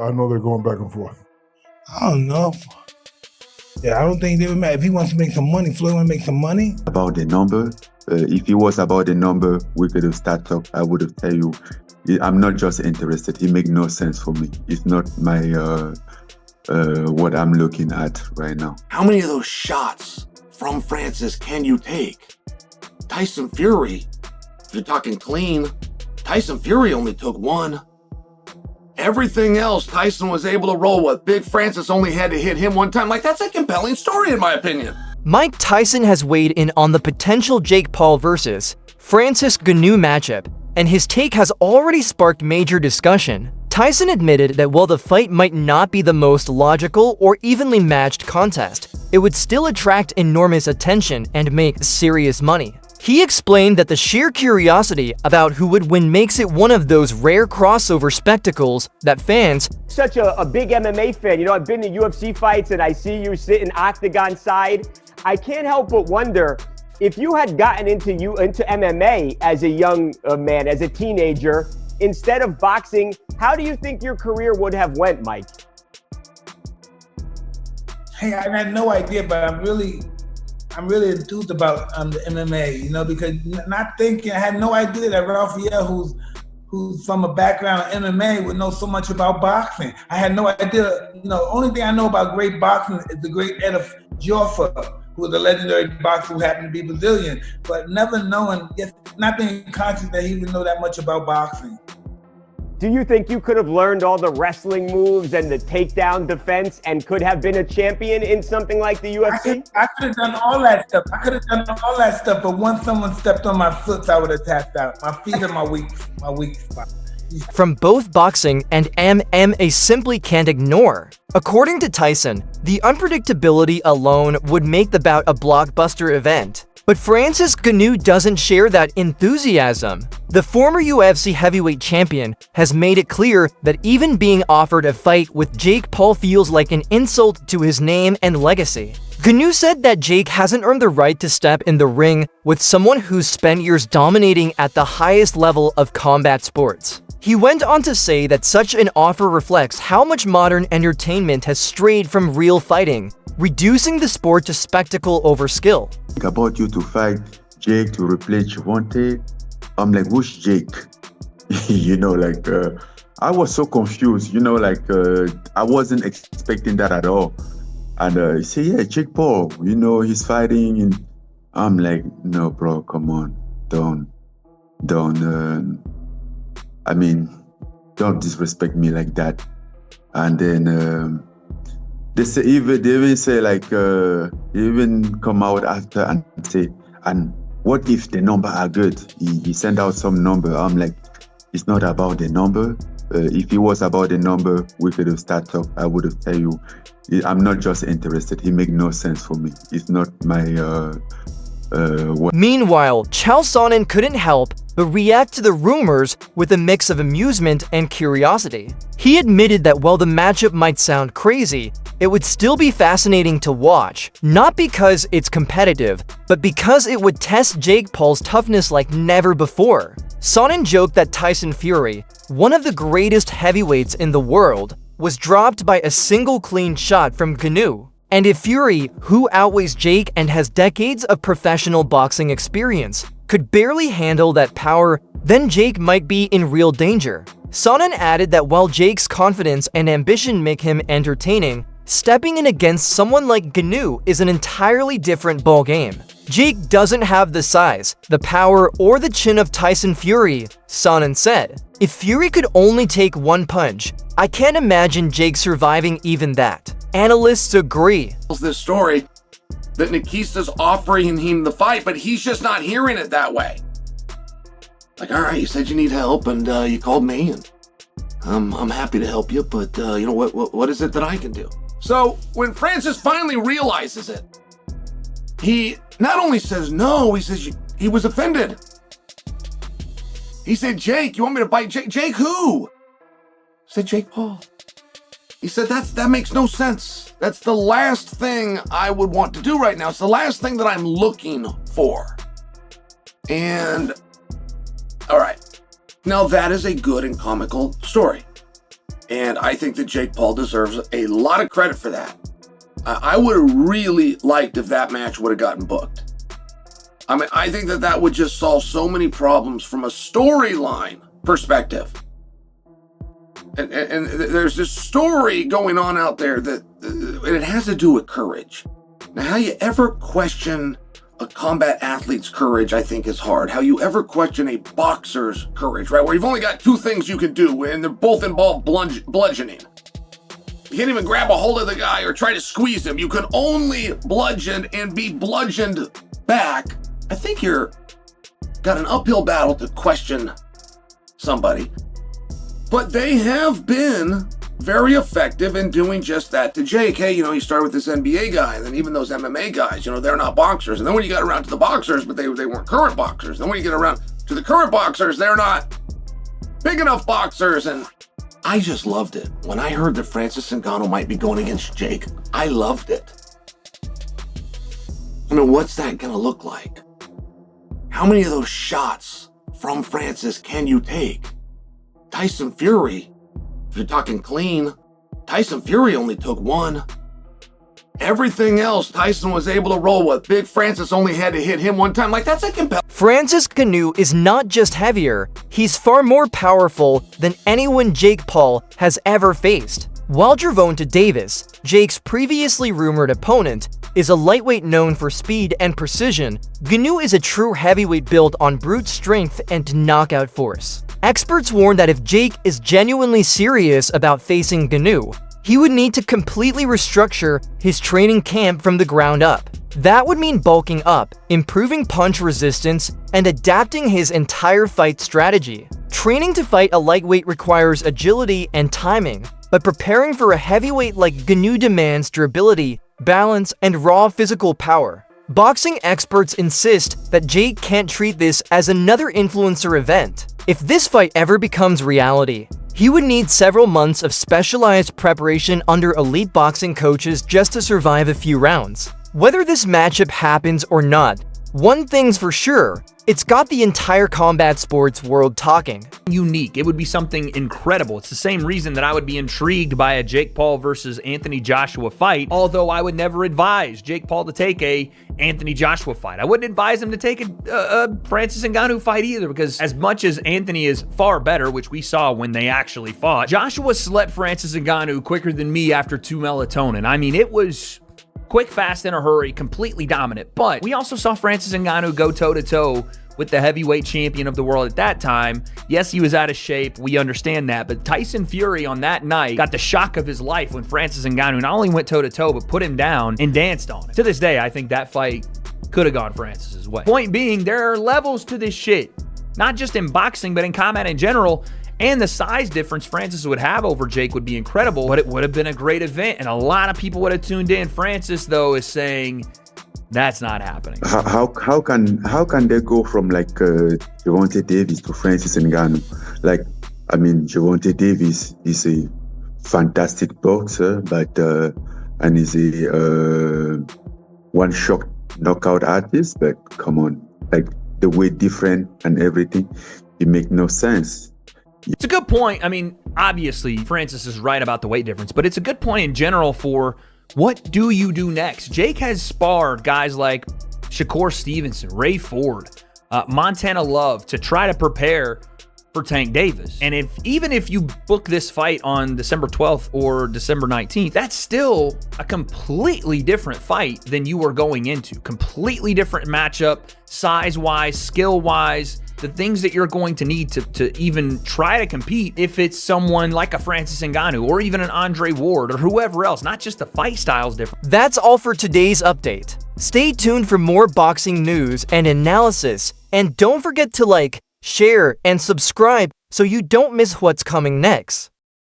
I know they're going back and forth. I don't know. Yeah, I don't think they would matter. If he wants to make some money, Floyd want to make some money. About the number, if it was about the number, we could have started talk. I would have tell you, I'm not just interested. It make no sense for me. It's not my what I'm looking at right now. How many of those shots from Francis can you take? Tyson Fury, if you're talking clean, Tyson Fury only took one. Everything else, Tyson was able to roll with. Big Francis only had to hit him one time. Like, that's a compelling story, in my opinion. Mike Tyson has weighed in on the potential Jake Paul versus Francis Ngannou matchup, and his take has already sparked major discussion. Tyson admitted that while the fight might not be the most logical or evenly matched contest, it would still attract enormous attention and make serious money. He explained that the sheer curiosity about who would win makes it one of those rare crossover spectacles that fans— Such a big MMA fan, you know, I've been to UFC fights and I see you sitting octagon side. I can't help but wonder, if you had gotten into MMA as a young man, as a teenager, instead of boxing, how do you think your career would have went, Mike? Hey, I had no idea, but I'm really enthused about the MMA, you know, because I had no idea that Raphael, who's from a background in MMA, would know so much about boxing. I had no idea, you know, only thing I know about great boxing is the great Ed of Joffre, who was a legendary boxer who happened to be Brazilian, but never knowing, not being conscious that he would know that much about boxing. Do you think you could have learned all the wrestling moves and the takedown defense and could have been a champion in something like the UFC? I could have done all that stuff. But once someone stepped on my foot, I would have tapped out. My feet are my weak spot. from both boxing and MMA simply can't ignore. According to Tyson, the unpredictability alone would make the bout a blockbuster event. But Francis Ngannou doesn't share that enthusiasm. The former UFC heavyweight champion has made it clear that even being offered a fight with Jake Paul feels like an insult to his name and legacy. Ngannou said that Jake hasn't earned the right to step in the ring with someone who's spent years dominating at the highest level of combat sports. He went on to say that such an offer reflects how much modern entertainment has strayed from real fighting, reducing the sport to spectacle over skill. About you to fight Jake to replace Javante, I'm like, who's Jake? I was so confused, I wasn't expecting that at all. And he said, yeah, Jake Paul, he's fighting. And I'm like, no, bro, come on, don't disrespect me like that. And then they even say even come out after and say, and what if the number are good? He sent out some number. I'm like, it's not about the number. If it was about the number, we could have started talk. I would have tell you, I'm not just interested. It make no sense for me. It's not my Meanwhile, Chael Sonnen couldn't help but react to the rumors with a mix of amusement and curiosity. He admitted that while the matchup might sound crazy, it would still be fascinating to watch, not because it's competitive, but because it would test Jake Paul's toughness like never before. Sonnen joked that Tyson Fury, one of the greatest heavyweights in the world, was dropped by a single clean shot from Ngannou. And if Fury, who outweighs Jake and has decades of professional boxing experience, could barely handle that power, then Jake might be in real danger. Sonnen added that while Jake's confidence and ambition make him entertaining, stepping in against someone like Ngannou is an entirely different ballgame. Jake doesn't have the size, the power, or the chin of Tyson Fury, Sonnen said. If Fury could only take one punch, I can't imagine Jake surviving even that. Analysts agree. This story that Nikista's offering him the fight, but he's just not hearing it that way. Like, all right, you said you need help, and you called me, and I'm happy to help you, but what is it that I can do? So when Francis finally realizes it, he not only says no, he says he was offended. He said, Jake, you want me to bite Jake? Jake who? I said, Jake Paul. He said, that makes no sense. That's the last thing I would want to do right now. It's the last thing that I'm looking for. And, all right. Now that is a good and comical story. And I think that Jake Paul deserves a lot of credit for that. I would have really liked if that match would have gotten booked. I mean, I think that that would just solve so many problems from a storyline perspective. And there's this story going on out there that it has to do with courage. Now, how you ever question a combat athlete's courage, I think, is hard. How you ever question a boxer's courage, right? Where you've only got two things you can do, and they're both involve bludgeoning. You can't even grab a hold of the guy or try to squeeze him. You can only bludgeon and be bludgeoned back. I think you're got an uphill battle to question somebody. But they have been very effective in doing just that to Jake. Hey, you started with this NBA guy, and then even those MMA guys, they're not boxers. And then when you got around to the boxers, but they weren't current boxers. Then when you get around to the current boxers, they're not big enough boxers. And I just loved it. When I heard that Francis Ngannou might be going against Jake, I loved it. I mean, what's that going to look like? How many of those shots from Francis can you take? Tyson Fury, if you're talking clean, Tyson Fury only took one. Everything else, Tyson was able to roll with. Big Francis only had to hit him one time. Like, that's a compelling. Francis Ngannou is not just heavier, he's far more powerful than anyone Jake Paul has ever faced. While Gervonta Davis, Jake's previously rumored opponent, is a lightweight known for speed and precision, Ngannou is a true heavyweight built on brute strength and knockout force. Experts warn that if Jake is genuinely serious about facing Ngannou, he would need to completely restructure his training camp from the ground up. That would mean bulking up, improving punch resistance, and adapting his entire fight strategy. Training to fight a lightweight requires agility and timing, but preparing for a heavyweight like Ngannou demands durability, balance, and raw physical power. Boxing experts insist that Jake can't treat this as another influencer event. If this fight ever becomes reality, he would need several months of specialized preparation under elite boxing coaches just to survive a few rounds. Whether this matchup happens or not, one thing's for sure, it's got the entire combat sports world talking. Unique. It would be something incredible. It's the same reason that I would be intrigued by a Jake Paul versus Anthony Joshua fight, although I would never advise Jake Paul to take a Anthony Joshua fight. I wouldn't advise him to take a Francis Ngannou fight either, because as much as Anthony is far better, which we saw when they actually fought, Joshua slept Francis Ngannou quicker than me after 2 melatonin. I mean, it was quick, fast, in a hurry, completely dominant. But we also saw Francis Ngannou go toe-to-toe with the heavyweight champion of the world at that time. Yes, he was out of shape. We understand that. But Tyson Fury on that night got the shock of his life when Francis Ngannou not only went toe-to-toe, but put him down and danced on him. To this day, I think that fight could have gone Francis's way. Point being, there are levels to this shit. Not just in boxing, but in combat in general. And the size difference Francis would have over Jake would be incredible, but it would have been a great event, and a lot of people would have tuned in. Francis, though, is saying that's not happening. How can they go from like Gervonta Davis to Francis Ngannou? Like, I mean, Gervonta Davis is a fantastic boxer, but and is a one-shot knockout artist. But come on, like the weight different and everything, it make no sense. It's a good point. I mean, obviously, Francis is right about the weight difference, but it's a good point in general for what do you do next? Jake has sparred guys like Shakur Stevenson, Ray Ford, Montana Love to try to prepare for Tank Davis. And even if you book this fight on December 12th or December 19th, that's still a completely different fight than you were going into. Completely different matchup, size-wise, skill-wise, the things that you're going to need to even try to compete if it's someone like a Francis Ngannou or even an Andre Ward or whoever else, not just the fight style's different. That's all for today's update. Stay tuned for more boxing news and analysis, and don't forget to like, share, and subscribe so you don't miss what's coming next.